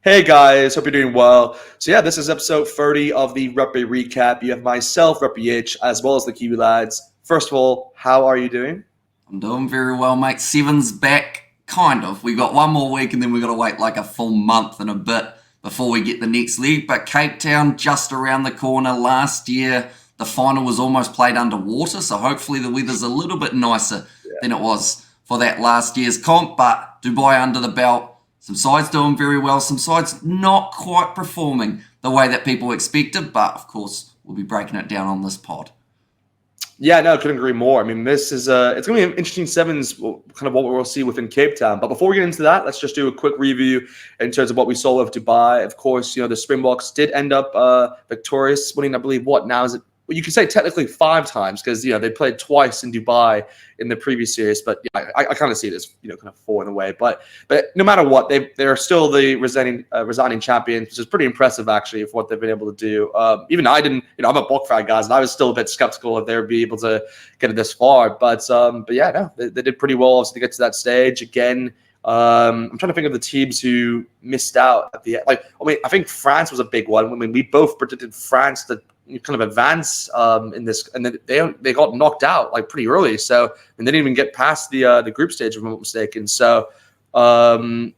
Hey guys, hope you're doing well. So yeah, this is episode 30 of the Rugby Recap. You have myself, Rugby H, as well as the Kiwi lads. First of all, how are you doing? I'm doing very well, mate. Sevens back, kind of. We got one more week and then we got to wait like a full month and a bit before we get the next leg. But Cape Town just around the corner. Last year, the final was almost played underwater, so hopefully the weather's a little bit nicer than it was for that last year's comp. But Dubai under the belt. Some sides doing very well, some sides not quite performing the way that people expected, but of course, we'll be breaking it down on this pod. Yeah, no, couldn't agree more. I mean, this is it's going to be an interesting sevens, kind of what we'll see within Cape Town. But before we get into that, let's just do a quick review in terms of what we saw with Dubai. Of course, the Springboks did end up victorious, winning, I believe, what now is it? Well, you could say technically 5 times because they played twice in Dubai in the previous series, but yeah, I kind of see it as kind of 4 in a way. But no matter what, they're still the resigning champions, which is pretty impressive actually for what they've been able to do. Even I didn't, I'm a Bok fan, guys, and I was still a bit skeptical if they would be able to get it this far. But yeah, no, they did pretty well obviously to get to that stage again. I'm trying to think of the teams who missed out at the end. I think France was a big one. I mean, we both predicted France to kind of advance in this, and then they got knocked out like pretty early. So and they didn't even get past the group stage, if I'm not mistaken. So did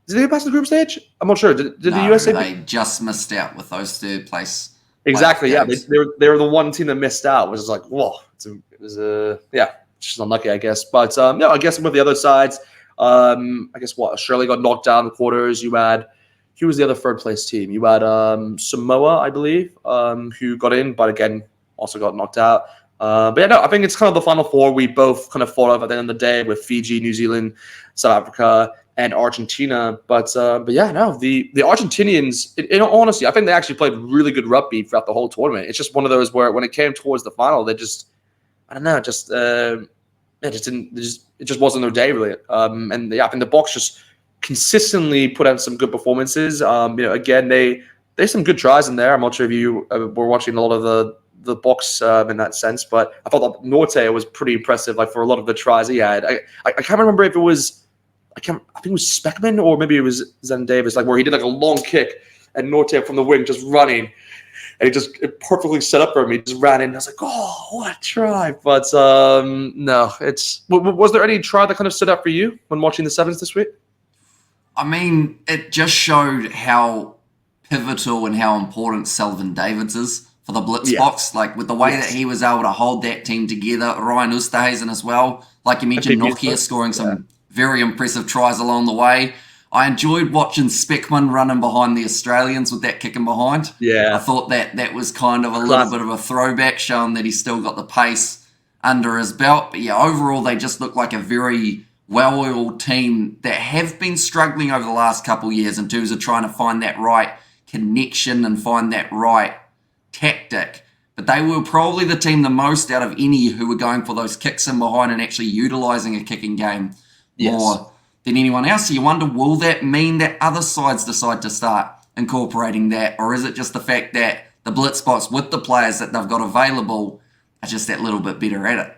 they get past the group stage? I'm not sure. Did the USA? They just missed out with those third place. Exactly. Yeah, they were the one team that missed out, which is like, whoa, it was just unlucky, I guess. But no, I guess with the other sides. I guess Australia got knocked down in the quarters. You had who was the other third place team? You had Samoa, I believe, who got in, but again also got knocked out. But yeah, no, I think it's kind of the final 4 we both kind of thought of at the end of the day with Fiji, New Zealand, South Africa, and Argentina. But yeah, no, the Argentinians, in all honesty, I think they actually played really good rugby throughout the whole tournament. It's just one of those where when it came towards the final, they just, I don't know, it just wasn't their day really. And yeah, I think the Boks just consistently put out some good performances. Again, there's some good tries in there. I'm not sure if you were watching a lot of the Boks in that sense, but I thought that Norte was pretty impressive. Like for a lot of the tries he had, I can't remember if it was, I think it was Speckman or maybe it was Zen Davis, like where he did like a long kick and Norte from the wing just running. And it perfectly set up for me. Just ran in. I was like, oh, what a try. But no, was there any try that kind of stood out for you when watching the sevens this week? I mean, it just showed how pivotal and how important Selvin Davids is for the Blitzboks. Like with the way that he was able to hold that team together. Ryan Oosthuizen as well. Like you mentioned, Nokia scoring some very impressive tries along the way. I enjoyed watching Speckman running behind the Australians with that kicking behind. Yeah. I thought that was kind of a little bit of a throwback, showing that he's still got the pace under his belt. But yeah, overall, they just look like a very well-oiled team that have been struggling over the last couple of years in terms of trying to find that right connection and find that right tactic. But they were probably the team the most out of any who were going for those kicks in behind and actually utilising a kicking game more than anyone else. So you wonder, will that mean that other sides decide to start incorporating that? Or is it just the fact that the Blitzboks with the players that they've got available are just that little bit better at it?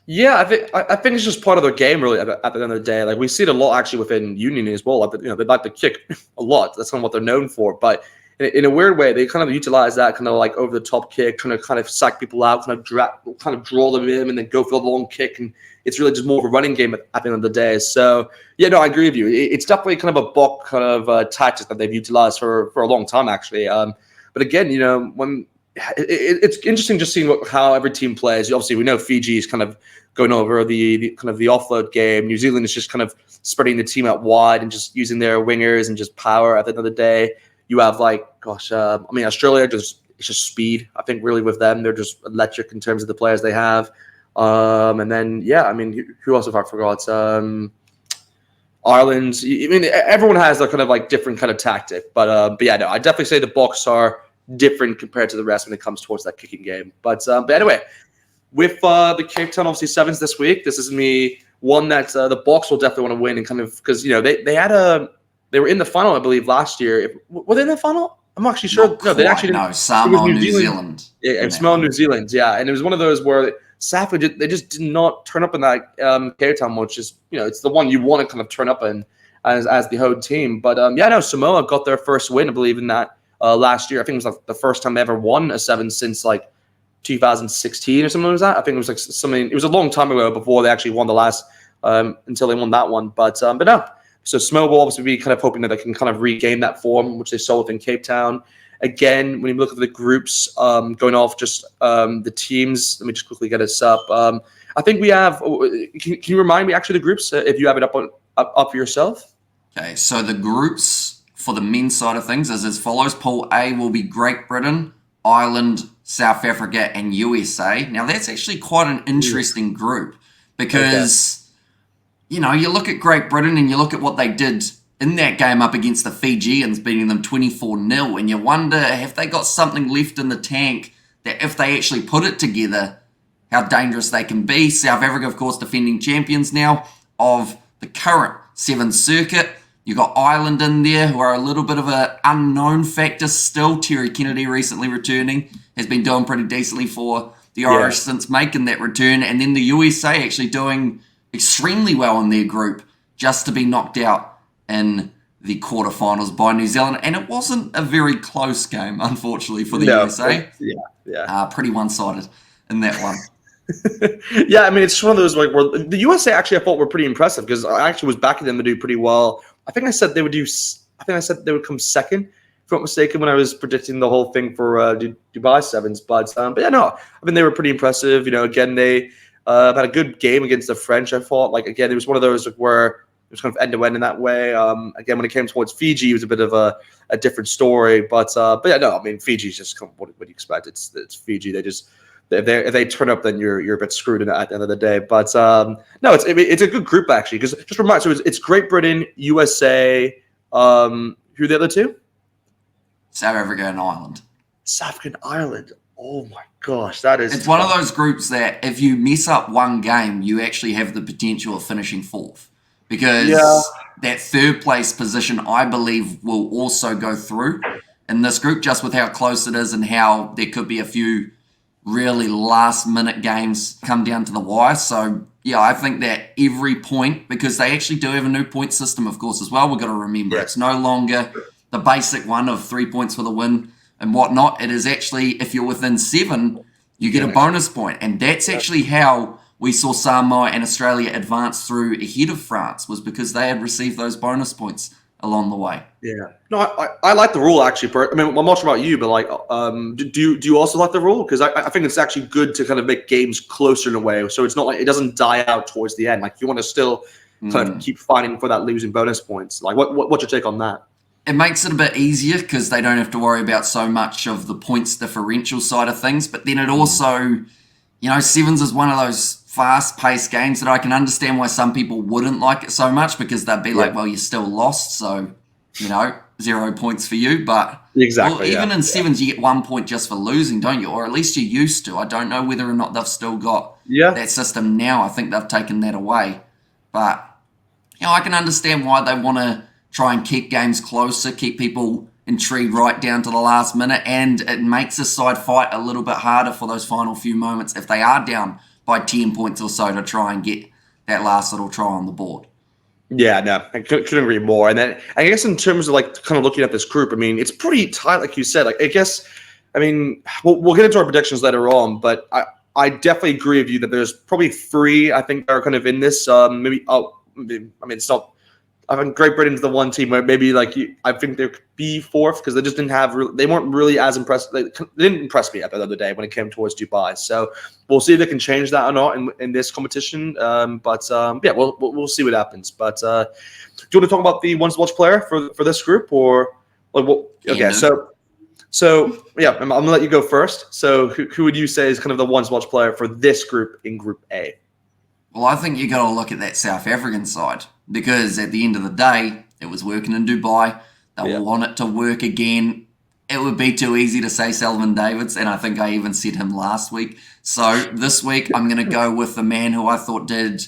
Yeah, I think it's just part of their game, really. At the end of the day, like we see it a lot actually within Union as well. Like, they like to kick a lot. That's kind of what they're known for. But in a weird way, they kind of utilize that kind of like over the top kick, trying to kind of sack people out, kind of draw them in, and then go for the long kick. And it's really just more of a running game at the end of the day. So yeah, no, I agree with you. It's definitely kind of a Bok kind of tactic that they've utilized for a long time actually. But again, when it's interesting just seeing how every team plays. Obviously, we know Fiji is kind of going over the kind of the offload game. New Zealand is just kind of spreading the team out wide and just using their wingers and just power at the end of the day. You have Australia it's just speed. I think really with them, they're just electric in terms of the players they have. And then who else have I forgot? Ireland. I mean, everyone has their kind of like different kind of tactic. But yeah, no, I definitely say the Boks are different compared to the rest when it comes towards that kicking game. But anyway, with the Cape Town obviously sevens this week, this is me one that the Boks will definitely want to win and kind of because they were in the final, I believe, last year. Were they in the final? I'm not actually sure. No, they actually didn't. No, Samoa, New Zealand. Yeah, Samoa, New Zealand. Yeah, and it was one of those where sadly they just did not turn up in that Cape Town, which is it's the one you want to kind of turn up in as the home team. But yeah, no, Samoa got their first win, I believe, in that last year. I think it was like the first time they ever won a Sevens since like 2016 or something like that. I think it was like something. It was a long time ago before they actually won the last until they won that one. But no. So Samoa will obviously be kind of hoping that they can kind of regain that form, which they saw within Cape Town. Again, when you look at the groups, going off just the teams, let me just quickly get this up. I think we have. Can you remind me actually the groups if you have it up for yourself? Okay, so the groups for the men's side of things is as follows. Pool A will be Great Britain, Ireland, South Africa, and USA. Now that's actually quite an interesting group because you know you look at Great Britain and you look at what they did in that game up against the Fijians, beating them 24-0, and you wonder have they got something left in the tank that if they actually put it together, how dangerous they can be. South Africa, of course, defending champions now of the current Sevens circuit. You've got Ireland in there, who are a little bit of an unknown factor still. Terry Kennedy recently returning, has been doing pretty decently for the Irish since making that return. And then the USA actually doing extremely well in their group, just to be knocked out in the quarterfinals by New Zealand. And it wasn't a very close game, unfortunately, for the USA. Pretty one-sided in that one. Yeah, I mean, it's one of those like where the USA actually I thought were pretty impressive because I actually was backing them to do pretty well. I think I said they would do. I think I said they would come second, if I'm not mistaken, when I was predicting the whole thing for Dubai Sevens. But yeah, no, I mean they were pretty impressive. You know, again they had a good game against the French. I thought like again it was one of those where it was kind of end to end in that way. Again, when it came towards Fiji, it was a bit of a different story. But yeah, no, I mean Fiji's just what do you expect? It's Fiji. They just. If they turn up, then you're a bit screwed at the end of the day. But no, it's a good group actually. Because just remind, so it's Great Britain, USA. Who are the other two? South Africa and Ireland. South Africa and Ireland. Oh my gosh, that is. It's tough. One of those groups that if you mess up one game, you actually have the potential of finishing fourth. Because that third place position, I believe, will also go through in this group, just with how close it is and how there could be a few really last-minute games come down to the wire. So, yeah, I think that every point, because they actually do have a new point system, of course, as well. We've got to remember it's no longer the basic one of 3 points for the win and whatnot. It is actually, if you're within 7, you get a bonus point. And that's actually how we saw Samoa and Australia advance through ahead of France, was because they had received those bonus points along the way. Yeah. No, I like the rule actually. I mean, I'm not sure about you, but like, do you also like the rule? Because I think it's actually good to kind of make games closer in a way, so it's not like it doesn't die out towards the end. Like you want to still kind of keep fighting for that losing bonus points. Like, what's your take on that? It makes it a bit easier because they don't have to worry about so much of the points differential side of things. But then it also, you know, Sevens is one of those fast-paced games that I can understand why some people wouldn't like it so much because they'd be like, well, you're still lost, so, you know, 0 points for you. But even in Sevens, you get 1 point just for losing, don't you? Or at least you used to. I don't know whether or not they've still got that system now. I think they've taken that away. But, you know, I can understand why they want to try and keep games closer, keep people intrigued right down to the last minute, and it makes the side fight a little bit harder for those final few moments if they are down by 10 points or so to try and get that last little try on the board. Yeah, no, I couldn't agree more. And then I guess in terms of like kind of looking at this group, I mean, it's pretty tight, like you said. Like I guess, I mean, we'll get into our predictions later on, but I definitely agree with you that there's probably 3 I think that are kind of in this. I mean, it's not. I think Great Britain's the one team where maybe like I think they could be 4th because they just didn't have they weren't really as impressed. They didn't impress me at the end of the day when it came towards Dubai. So we'll see if they can change that or not in this competition. But yeah, we'll see what happens. But do you want to talk about the ones to watch player for this group or like what? Okay, so yeah, I'm gonna let you go first. So who would you say is kind of the ones to watch player for this group in Group A? Well, I think you got to look at that South African side because at the end of the day, it was working in Dubai. They will want it to work again. It would be too easy to say Selvin Davids, and I think I even said him last week. So this week, I'm going to go with the man who I thought did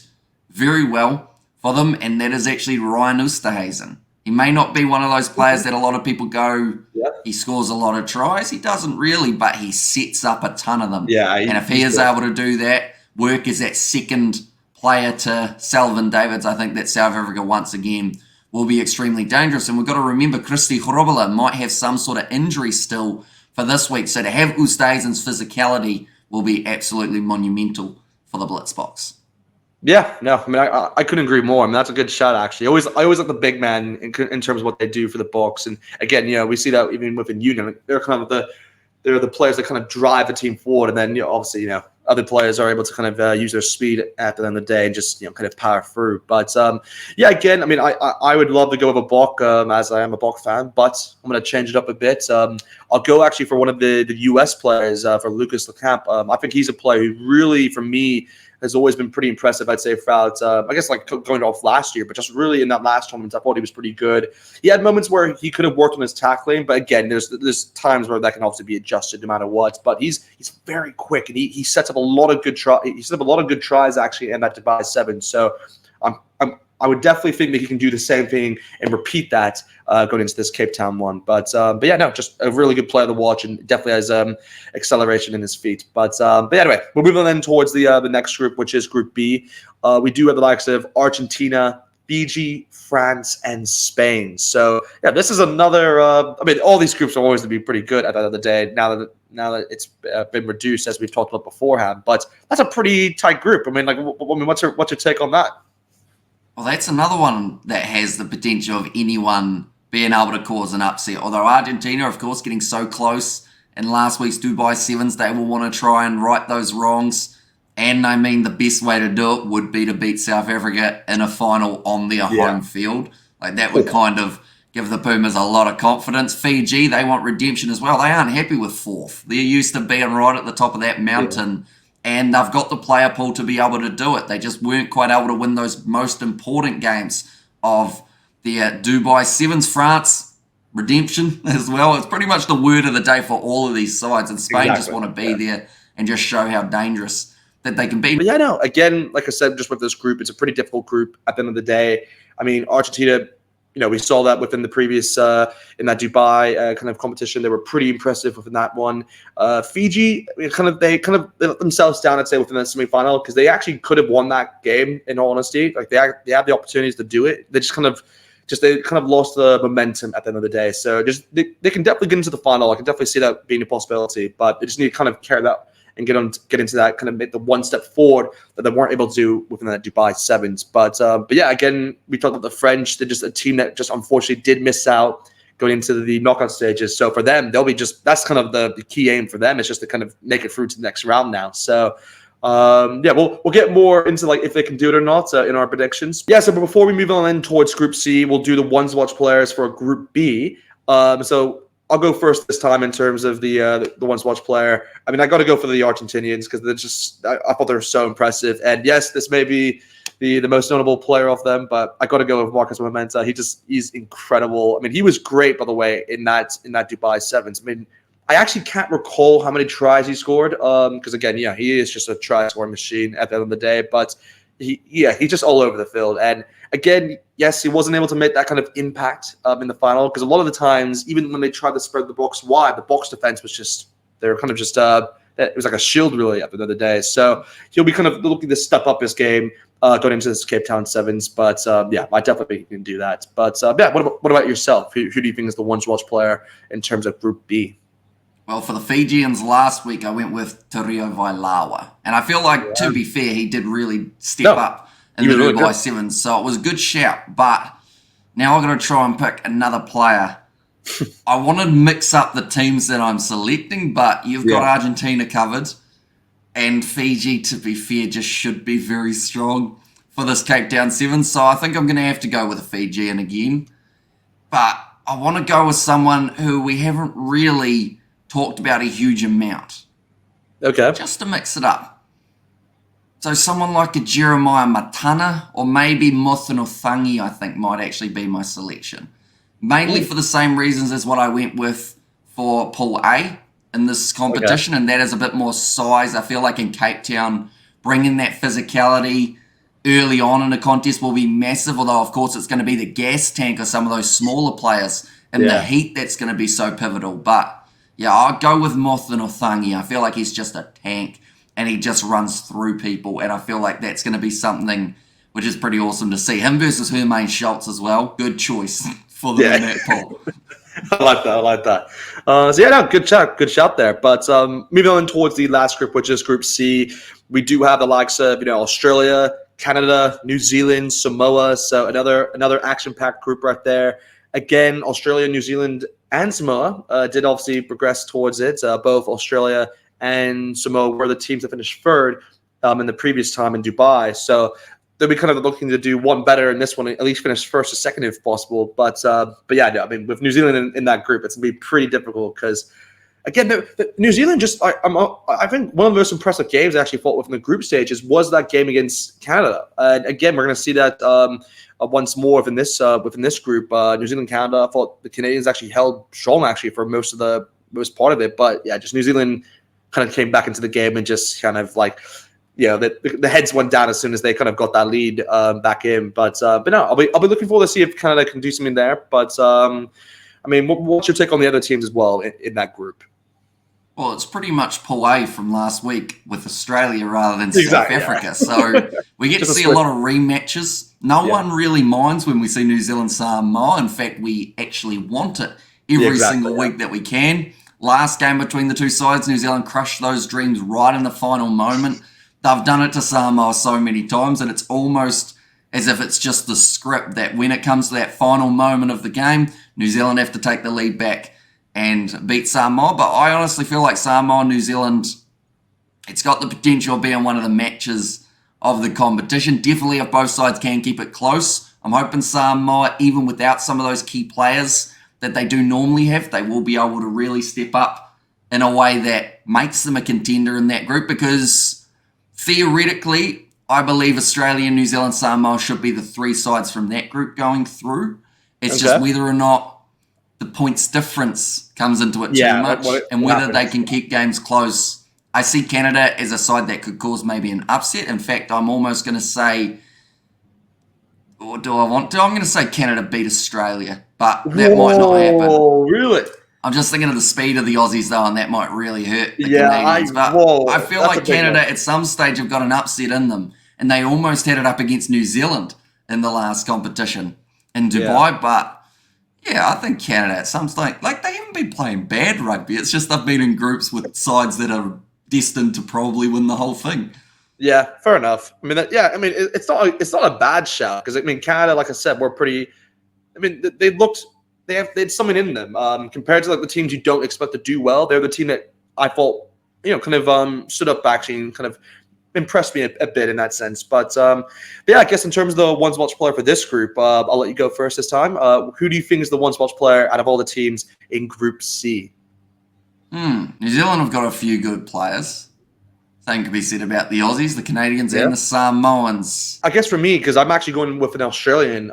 very well for them, and that is actually Ryan Oosterhuizen. He may not be one of those players that a lot of people go, he scores a lot of tries. He doesn't really, but he sets up a ton of them. Yeah, and if he is able to do that, work as that second player to Selvin Davids, I think that South Africa once again will be extremely dangerous. And we've got to remember Christy Hrobala might have some sort of injury still for this week. So to have Oosthuizen's physicality will be absolutely monumental for the Blitzboks. Yeah, no, I mean, I couldn't agree more. I mean, that's a good shot, actually. I always like the big man in terms of what they do for the Bucks. And again, we see that even within Union. They're kind of they're the players that kind of drive the team forward. And then, obviously, other players are able to kind of use their speed at the end of the day and just, kind of power through. But, yeah, again, I mean, I would love to go with a Buck as I am a Buck fan, but I'm going to change it up a bit. I'll go actually for one of the U.S. players, for Lucas Lecamp. I think he's a player who really, for me, has always been pretty impressive, I'd say, throughout, I guess, like going off last year, but just really in that last tournament, I thought he was pretty good. He had moments where he could have worked on his tackling, but again, there's times where that can obviously be adjusted no matter what. But he's very quick, and he sets up a lot of good tries actually in that Dubai 7. So I would definitely think that he can do the same thing and repeat that going into this Cape Town one. But yeah, no, just a really good player to watch, and definitely has acceleration in his feet. But yeah, anyway, we're moving then towards the next group, which is Group B. We do have the likes of Argentina, Fiji, France, and Spain. So yeah, this is another. I mean, all these groups are always going to be pretty good at the end of the day. Now that it's been reduced, as we've talked about beforehand, but that's a pretty tight group. I mean, what's your take on that? Well, that's another one that has the potential of anyone being able to cause an upset. Although Argentina, of course, getting so close in last week's Dubai Sevens, they will want to try and right those wrongs. And I mean, the best way to do it would be to beat South Africa in a final on their home field. Like that would kind of give the Pumas a lot of confidence. Fiji, they want redemption as well. They aren't happy with fourth. They're used to being right at the top of that mountain. And they've got the player pool to be able to do it. They just weren't quite able to win those most important games of the Dubai Sevens. France, redemption as well. It's pretty much the word of the day for all of these sides. And Spain just want to be there and just show how dangerous that they can be. But yeah, no, again, like I said, just with this group, it's a pretty difficult group at the end of the day. I mean, Argentina, we saw that within the previous, in that Dubai kind of competition. They were pretty impressive within that one. Fiji, they let themselves down, I'd say, within the semifinal, because they actually could have won that game, in all honesty. Like, they had the opportunities to do it. They kind of lost the momentum at the end of the day. So they can definitely get into the final. I can definitely see that being a possibility, but they just need to kind of carry that and get into that, kind of make the one step forward that they weren't able to do within that Dubai Sevens. But yeah, again, we talked about the French. They're just a team that just unfortunately did miss out going into the knockout stages. So for them, that's kind of the key aim for them. It's just to kind of make it through to the next round now. So yeah, we'll get more into like if they can do it or not in our predictions. Yeah, so before we move on in towards Group C, we'll do the ones to watch players for Group B. So I'll go first this time in terms of the ones to watch player. I mean, I got to go for the Argentinians because I thought they were so impressive. And yes, this may be the most notable player of them, but I got to go with Marcus Momenta. He's incredible. I mean, he was great, by the way, in that Dubai Sevens. I mean, I actually can't recall how many tries he scored because again, yeah, he is just a try scoring machine at the end of the day. But he's just all over the field. And again, yes, he wasn't able to make that kind of impact in the final because a lot of the times, even when they tried to spread the box wide, the box defense was just it was like a shield really at the end of the day. So he'll be kind of looking to step up his game going into this Cape Town Sevens. But yeah, I definitely think he can do that. But yeah, what about yourself? Who do you think is the one to watch player in terms of Group B? Well, for the Fijians last week, I went with Terio Vailawa. And I feel like, to be fair, he did really step up in the Dubai Sevens. So it was a good shout. But now I've got to try and pick another player. I want to mix up the teams that I'm selecting, but you've got Argentina covered. And Fiji, to be fair, just should be very strong for this Cape Town Sevens. So I think I'm going to have to go with a Fijian again. But I want to go with someone who we haven't really talked about a huge amount. Okay. Just to mix it up. So someone like a Jeremiah Matana or maybe Mothanothangi, I think, might actually be my selection. Mainly for the same reasons as what I went with for Pool A in this competition, and that is a bit more size. I feel like in Cape Town, bringing that physicality early on in the contest will be massive, although, of course, it's going to be the gas tank of some of those smaller players and the heat that's going to be so pivotal. But yeah, I'll go with Mothanothangi. I feel like he's just a tank and he just runs through people. And I feel like that's going to be something which is pretty awesome to see. Him versus Hermaine Schultz as well. Good choice for them in that pool. I like that. Good shout there. But moving on towards the last group, which is Group C, we do have the likes of Australia, Canada, New Zealand, Samoa. So another action-packed group right there. Again, Australia, New Zealand, and Samoa did obviously progress towards it. Both Australia and Samoa were the teams that finished third in the previous time in Dubai. So they'll be kind of looking to do one better in this one, at least finish first or second if possible. But yeah, no, I mean, with New Zealand in that group, it's going to be pretty difficult because, again, the New Zealand I think one of the most impressive games I actually fought within the group stages was that game against Canada. And again, we're going to see that once more within this group. New Zealand, Canada, I thought the Canadians actually held strong actually for most part of it. But yeah, just New Zealand kind of came back into the game and just kind of like, the heads went down as soon as they kind of got that lead back in. But no, I'll be looking forward to see if Canada can do something there. But I mean, what's your take on the other teams as well in that group? Well, it's pretty much Pool A from last week with Australia rather than South Africa. Yeah. So we get to see a lot of rematches. No one really minds when we see New Zealand Samoa. In fact, we actually want it every single week that we can. Last game between the two sides, New Zealand crushed those dreams right in the final moment. They've done it to Samoa so many times, and it's almost as if it's just the script that when it comes to that final moment of the game, New Zealand have to take the lead back and beat Samoa. But I honestly feel like Samoa, New Zealand, it's got the potential of being one of the matches of the competition. Definitely if both sides can keep it close. I'm hoping Samoa, even without some of those key players that they do normally have, they will be able to really step up in a way that makes them a contender in that group, because theoretically, I believe Australia, New Zealand, Samoa should be the three sides from that group going through. It's just whether or not the points difference comes into it too much and whether they can keep games close. I see Canada as a side that could cause maybe an upset. In fact, I'm almost going to say, or do I want to? I'm going to say Canada beat Australia, but that might not happen. Oh, really? I'm just thinking of the speed of the Aussies, though, and that might really hurt the Canadians. I feel like Canada, at some stage, have got an upset in them, and they almost had it up against New Zealand in the last competition in Dubai. Yeah. But, yeah, I think Canada, at some stage, like, they haven't been playing bad rugby. It's just they've been in groups with sides that are destined to probably win the whole thing. Yeah, fair enough. I mean, it's not a bad shout, because, I mean, Canada, like I said, were pretty – I mean, they had something in them compared to like the teams you don't expect to do well. They're the team that I thought kind of stood up actually and kind of impressed me a bit in that sense. But yeah, I guess in terms of the one spot player for this group, I'll let you go first this time. Who do you think is the one spot player out of all the teams in Group C? New Zealand have got a few good players. Same could be said about the Aussies, the Canadians, and the Samoans. I guess for me, because I'm actually going with an Australian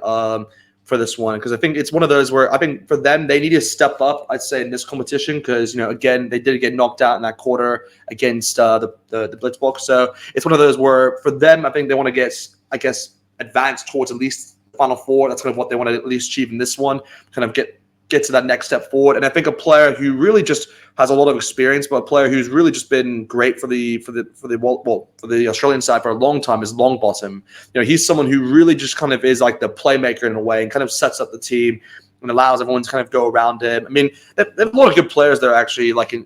for this one, because I think it's one of those where I think for them, they need to step up, I'd say, in this competition, because, again, they did get knocked out in that quarter against the Blitzboks. So it's one of those where for them, I think they want to get, I guess, advanced towards at least the Final Four. That's kind of what they want to at least achieve in this one, kind of get to that next step forward. And I think a player who really just has a lot of experience, but a player who's really just been great for the Australian side for a long time is Longbottom. He's someone who really just kind of is like the playmaker in a way and kind of sets up the team and allows everyone to kind of go around him. I mean, they have a lot of good players there actually, like in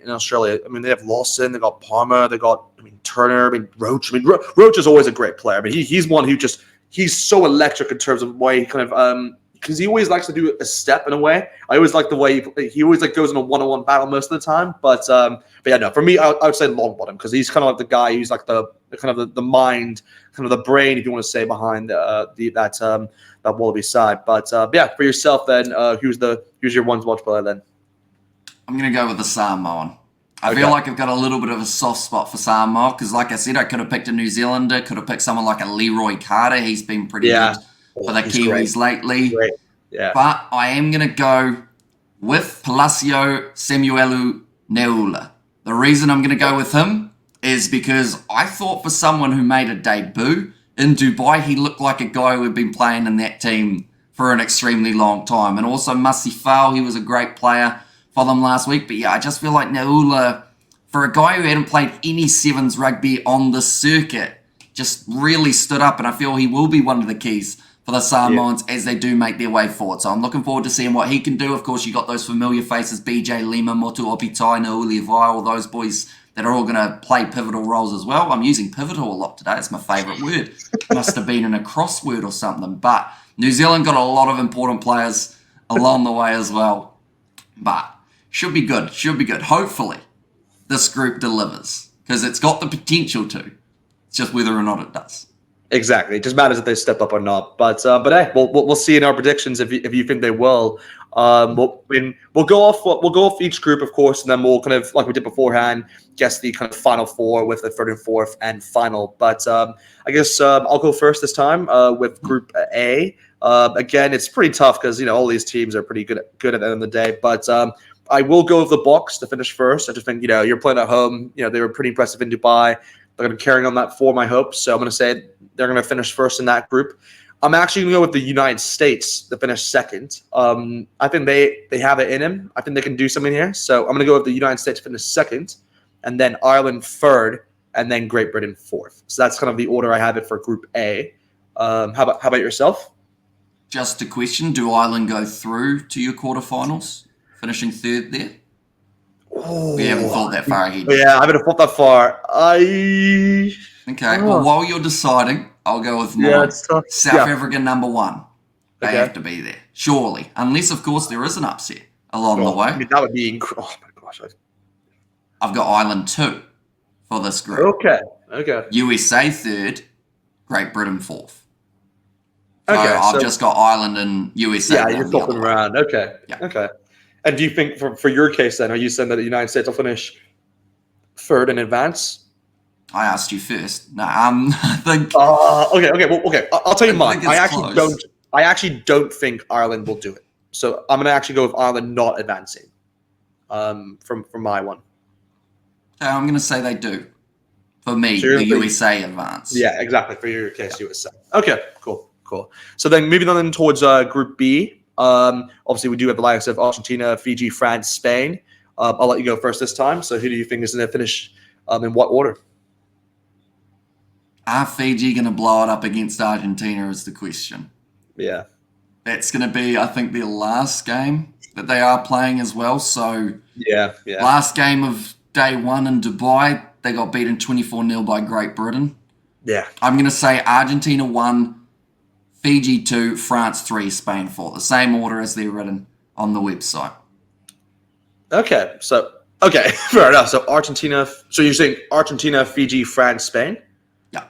Australia. I mean, they have Lawson, they got Palmer, they got Turner, Roach. Roach is always a great player. I mean, he's one who he's so electric in terms of the way he kind of because he always likes to do a step in a way. I always like the way he always like goes in a one-on-one battle most of the time. But yeah, no, for me, I would say Longbottom, because he's kind of like the guy who's like the kind of the mind, kind of the brain, if you want to say, behind that Wallaby side. But yeah, for yourself then, who's your one watch player then? I'm gonna go with the Samoan. I feel like I've got a little bit of a soft spot for Samoa, because, like I said, I could have picked a New Zealander, could have picked someone like a Leroy Carter. He's been pretty good for the Kiwis lately. Great. Yeah. But I am going to go with Palacio Samuelu Neula. The reason I'm going to go with him is because I thought for someone who made a debut in Dubai, he looked like a guy who had been playing in that team for an extremely long time. And also Masi Fau, he was a great player for them last week. But yeah, I just feel like Neula, for a guy who hadn't played any sevens rugby on the circuit, just really stood up, and I feel he will be one of the keys for the Samoans as they do make their way forward. So I'm looking forward to seeing what he can do. Of course, you got those familiar faces, BJ Lima, Motu Opitai, Nauli Vai, all those boys that are all going to play pivotal roles as well. I'm using pivotal a lot today. It's my favourite word. Must have been in a crossword or something. But New Zealand got a lot of important players along the way as well. But should be good. Should be good. Hopefully, this group delivers because it's got the potential to. It's just whether or not it does. Exactly. It just matters if they step up or not. But hey, we'll see in our predictions if you think they will. We'll go off each group, of course, and then we'll kind of, like we did beforehand, guess the kind of final four with the third and fourth and final. But I guess I'll go first this time with Group A. Again, it's pretty tough because all these teams are pretty good at the end of the day. But I will go with the Bucks to finish first. I just think you're playing at home. They were pretty impressive in Dubai. They're going to be carrying on that form, I hope. So I'm going to say they're going to finish first in that group. I'm actually going to go with the United States to finish second. I think they have it in them. I think they can do something here. So I'm going to go with the United States to finish second, and then Ireland third, and then Great Britain fourth. So that's kind of the order I have it for Group A. How about yourself? Just a question. Do Ireland go through to your quarterfinals, finishing third there? We haven't thought that far ahead. Yeah, I haven't thought that far. Okay, well, while you're deciding, I'll go with mine. South Africa number one. They have to be there, surely. Unless, of course, there is an upset along the way. I mean, that would be incredible. Oh, my gosh. I've got Ireland 2 for this group. Okay. USA 3rd, Great Britain 4th. Okay, I've just got Ireland and USA. Yeah, you're flipping around. Okay. Yeah. Okay. And do you think, for your case then, are you saying that the United States will finish third in advance? I asked you first. No, I think. Okay. I'll tell you mine. I actually don't think Ireland will do it. So I'm gonna actually go with Ireland not advancing. From my one. I'm gonna say they do. For me, the USA advance. Yeah, exactly. For your case, USA. Okay, cool. So then moving on towards Group B. Obviously, we do have the likes of Argentina, Fiji, France, Spain. I'll let you go first this time. So who do you think is going to finish in what order? Are Fiji going to blow it up against Argentina is the question. Yeah. That's going to be, I think, their last game that they are playing as well. So yeah. Last game of day one in Dubai, they got beaten 24-0 by Great Britain. Yeah. I'm going to say Argentina 1, Fiji 2, France 3, Spain 4. The same order as they're written on the website. Okay, fair enough. So Argentina. So you're saying Argentina, Fiji, France, Spain? Yeah.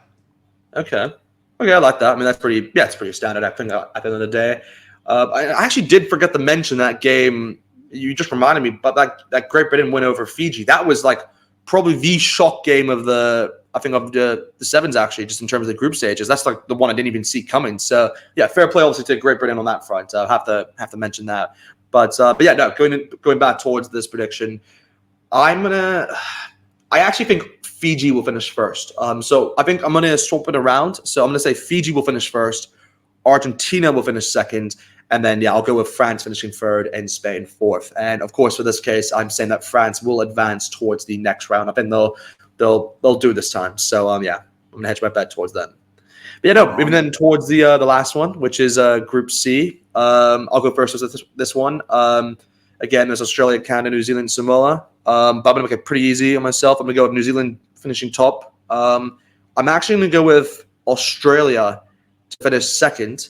Okay, I like that. I mean, that's pretty. Yeah, it's pretty standard. I think at the end of the day, I actually did forget to mention that game. You just reminded me, but that Great Britain win over Fiji. That was like probably the shock game of the sevens, actually, just in terms of the group stages. That's like the one I didn't even see coming. So yeah, fair play obviously to Great Britain on that front. I have to mention that. But yeah, no, going back towards this prediction, I actually think Fiji will finish first. So I think I'm gonna swap it around. So I'm gonna say Fiji will finish first, Argentina will finish second, and then I'll go with France finishing third and Spain fourth. And of course, for this case, I'm saying that France will advance towards the next round. I think they'll do this time. So I'm gonna hedge my bet towards them. But moving then towards the last one, which is Group C. I'll go first with this one. Again, there's Australia, Canada, New Zealand, Samoa. But I'm gonna make it pretty easy on myself. I'm gonna go with New Zealand finishing top. I'm actually gonna go with Australia to finish second,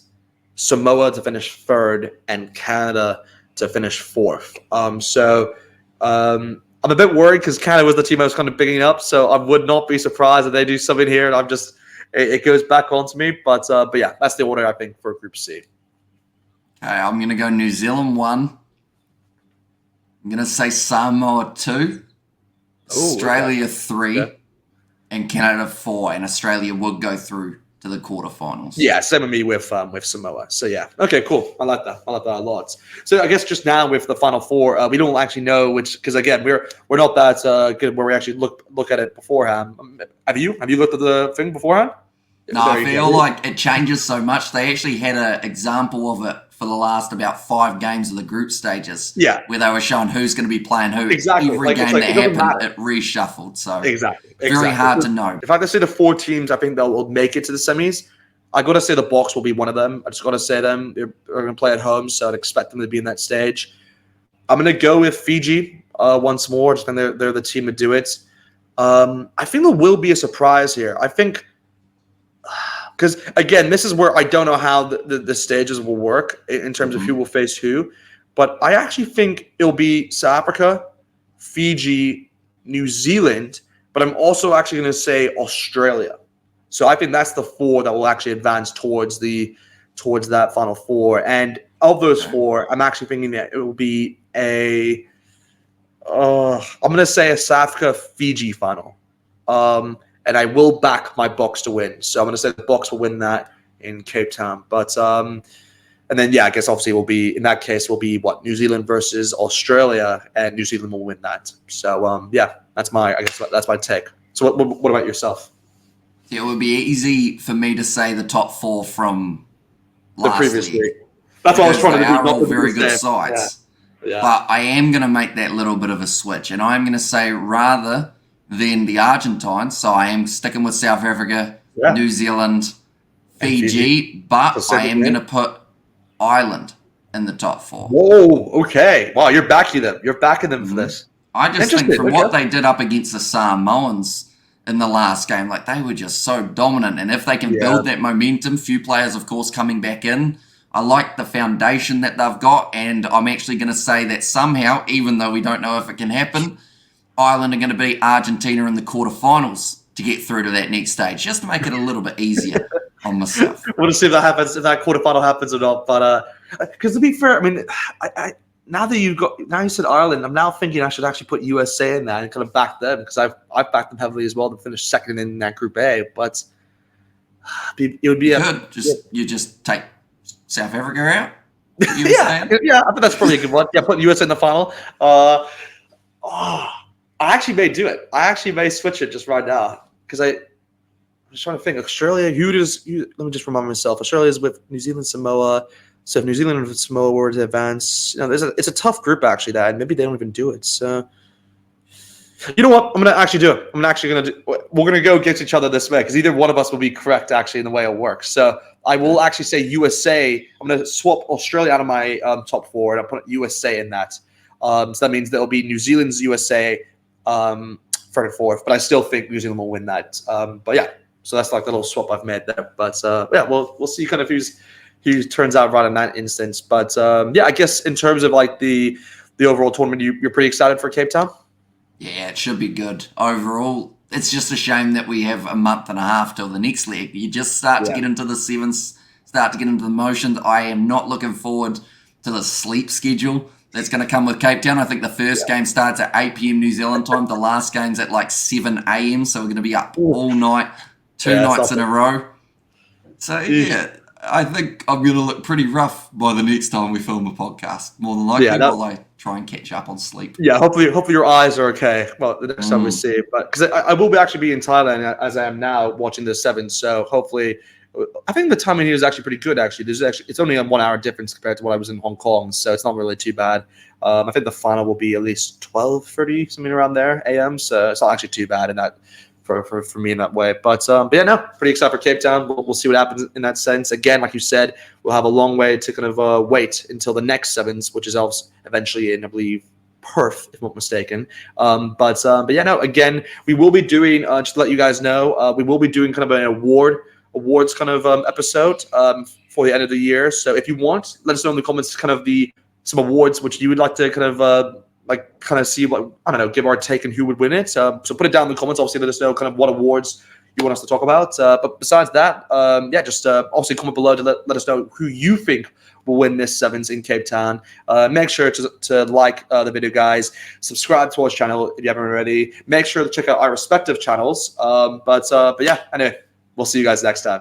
Samoa to finish third, and Canada to finish fourth. I'm a bit worried because Canada was the team I was kind of picking up, so I would not be surprised if they do something here, and it goes back onto me. But yeah, that's the order I think for Group C. Okay, I'm gonna go New Zealand 1. I'm gonna say Samoa 2, Australia 3, and Canada 4, and Australia would go through to the quarterfinals. Yeah, same with me with Samoa. So yeah, okay, cool. I like that a lot. So I guess just now with the final four, we don't actually know which, because again we're not that good where we actually look at it beforehand. Have you looked at the thing beforehand? No, I feel like it changes so much. They actually had an example of it for the last about 5 games of the group stages. Yeah. Where they were showing who's going to be playing who. Exactly. Every game that it doesn't happened, matter. it reshuffled. So Exactly. very hard to know. If I had to say the 4 teams I think that will make it to the semis, I got to say the Box will be one of them. I just got to say them. They're going to play at home, so I'd expect them to be in that stage. I'm going to go with Fiji once more. I just think they're the team to do it. I think there will be a surprise here. I think because, again, this is where I don't know how the stages will work in terms of who will face who. But I actually think it'll be South Africa, Fiji, New Zealand. But I'm also actually going to say Australia. So I think that's the 4 that will actually advance towards that Final 4. And of those 4, I'm actually thinking that it will be I'm going to say a South Africa-Fiji final. And I will back my Box to win. So I'm going to say the Box will win that in Cape Town. But and then, yeah, I guess obviously in that case, will be New Zealand versus Australia, and New Zealand will win that. So, yeah, that's my take. So what about yourself? It would be easy for me to say the top 4 from last the previous league. That's what I was trying to do. They are all very good sides. Yeah. But I am going to make that little bit of a switch, and I'm going to say rather than the Argentines, so I am sticking with South Africa, New Zealand, Fiji, but I am going to put Ireland in the top 4. Whoa, okay. Wow, you're backing them. You're backing them for this. I just think from what they did up against the Samoans in the last game, like they were just so dominant. And if they can build that momentum, few players, of course, coming back in, I like the foundation that they've got. And I'm actually going to say that somehow, even though we don't know if it can happen, Ireland are going to beat Argentina in the quarterfinals to get through to that next stage, just to make it a little bit easier on myself. We'll see if that happens, if that quarterfinal happens or not. But because to be fair, I mean, now you said Ireland, I'm now thinking I should actually put USA in that and kind of back them, because I've backed them heavily as well to finish second in that Group A. But it would be you just take South Africa out. I think that's probably a good one. Yeah, put USA in the final. I actually may do it. I actually may switch it just right now, because I'm just trying to think. Australia, let me just remind myself. Australia is with New Zealand, Samoa. So if New Zealand and Samoa were to advance, it's a tough group actually. That maybe they don't even do it. So you know what? I'm gonna actually do it. We're gonna go against each other this way, because either one of us will be correct actually in the way it works. So I will actually say USA. I'm gonna swap Australia out of my top 4, and I'll put USA in that. So that means there'll be New Zealand's USA. Third and fourth, but I still think New Zealand will win that. But yeah, so that's like the little swap I've made there. But yeah, we'll see kind of who turns out right in that instance. But yeah, I guess in terms of like the overall tournament, you're pretty excited for Cape Town? Yeah, it should be good overall. It's just a shame that we have a month and a half till the next leg. You just start to get into the sevens, start to get into the motions. I am not looking forward to the sleep schedule that's going to come with Cape Town. I think the first game starts at 8 p.m. New Zealand time. The last game's at like 7 a.m. So we're going to be up all night, 2 nights in a row. So yeah, I think I'm going to look pretty rough by the next time we film a podcast. More than likely, while I try and catch up on sleep. Yeah, hopefully your eyes are okay. Well, the next time we see it, but because I will actually be in Thailand as I am now watching the sevens. So hopefully. I think the timing here is actually pretty good. Actually, it's only a 1 hour difference compared to when I was in Hong Kong, so it's not really too bad. I think the final will be at least 12:30, something around there a.m. So it's not actually too bad in that for me in that way. But yeah, no, pretty excited for Cape Town. We'll see what happens in that sense. Again, like you said, we'll have a long way to kind of wait until the next sevens, which is eventually in, I believe, Perth, if I'm not mistaken. But yeah, no. Again, we will be doing just to let you guys know, we will be doing kind of an awards kind of episode for the end of the year. So if you want, let us know in the comments kind of some awards which you would like to kind of see what, I don't know, give our take on who would win it. So put it down in the comments. Obviously, let us know kind of what awards you want us to talk about. But besides that, yeah, just obviously comment below to let us know who you think will win this sevens in Cape Town. Make sure to like the video, guys. Subscribe to our channel if you haven't already. Make sure to check out our respective channels. But yeah, anyway. We'll see you guys next time.